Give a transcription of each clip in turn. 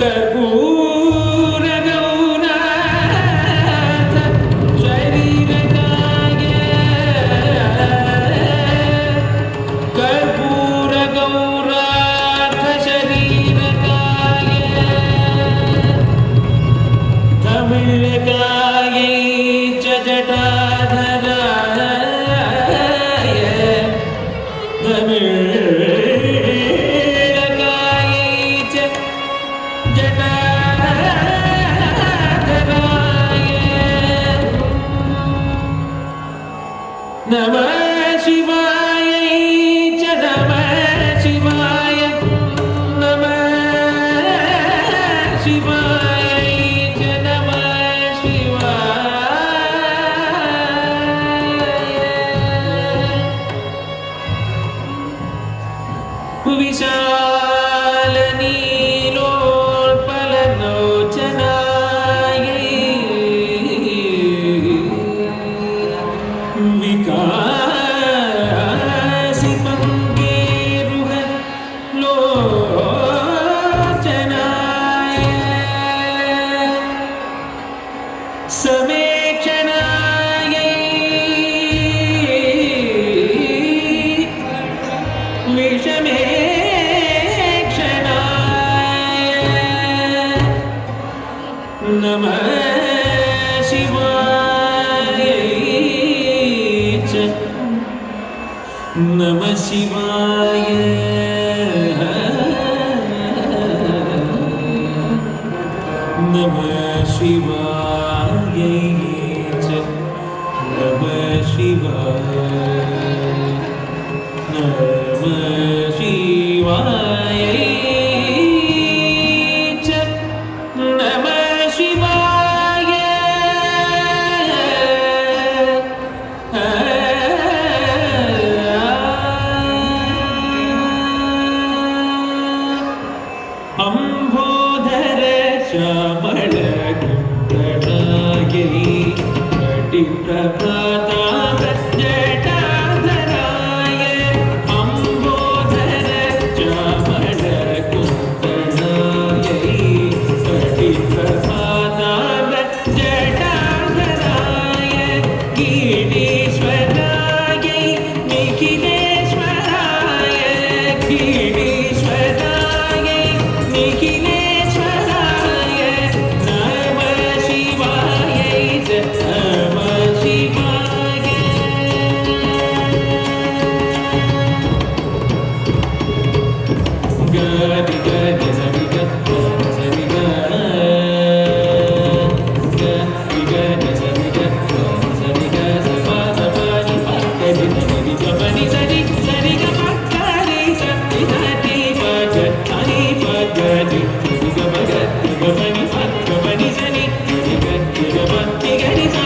कर्पूर गौराथ शरीरकाय कर्पूर गौराथ शरीरकाय तमिळकाय च जटाधराय तमिळकाय च जटाधराय नमः शिवाय च नमः शिवाय नमः शिवाय च नमः शिवाय विशाल नीलोत्पललोचनाय विकासिपङ्केरुह लोचनाय समेक्षणाय विषमेक्षणाय नमः शिवाय च नमः शिवाय नमः शिवाय च नमः शिवाय नमः शिवाय च नमः शिवाय अम्भोधर श्यामल कुण्डलाय कटिप्रभाताभ जटाधराय अम्भोधर श्यामल कुण्डलाय कटिप्रभाताभ जटाधराय गिरीश्वराय निखिलेश्वराय गिरीश्वराय निखिलेश्वराय नमः शिवाय च नमः शिवाय गरि गरि सरि ग सरि ग गरि गरि सरि ग सरि ग सपा सपा नि पा गरि नि ग नि सरि सरि ग पा गरि सरि सरि प ग नि प ग नि ग म ग नि पा ग नि सरि सरि ग ग म नि गरि सा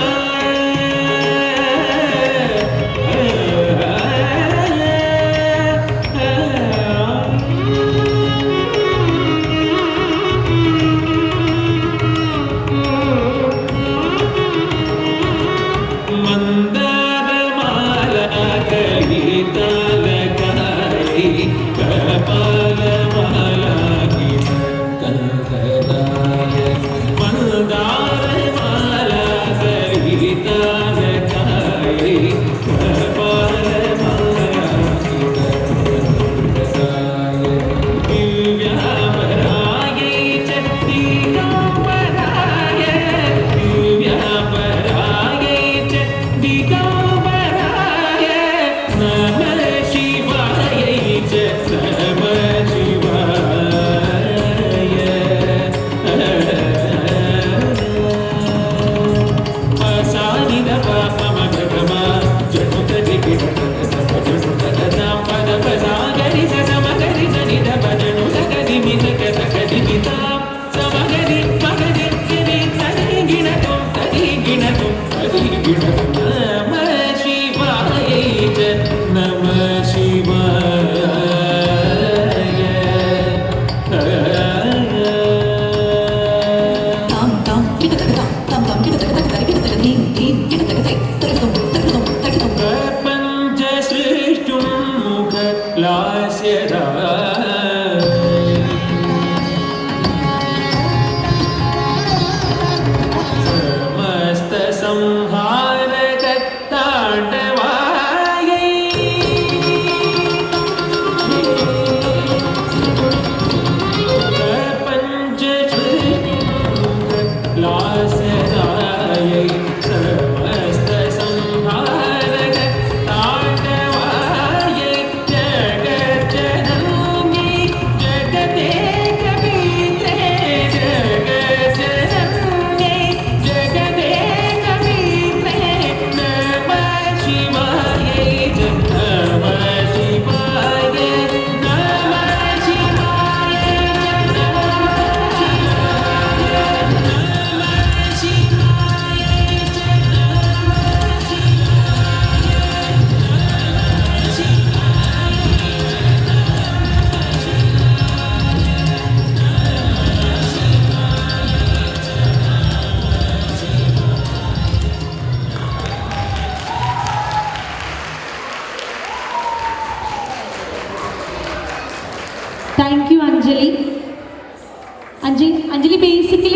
അഞ്ജലി ബേസിക്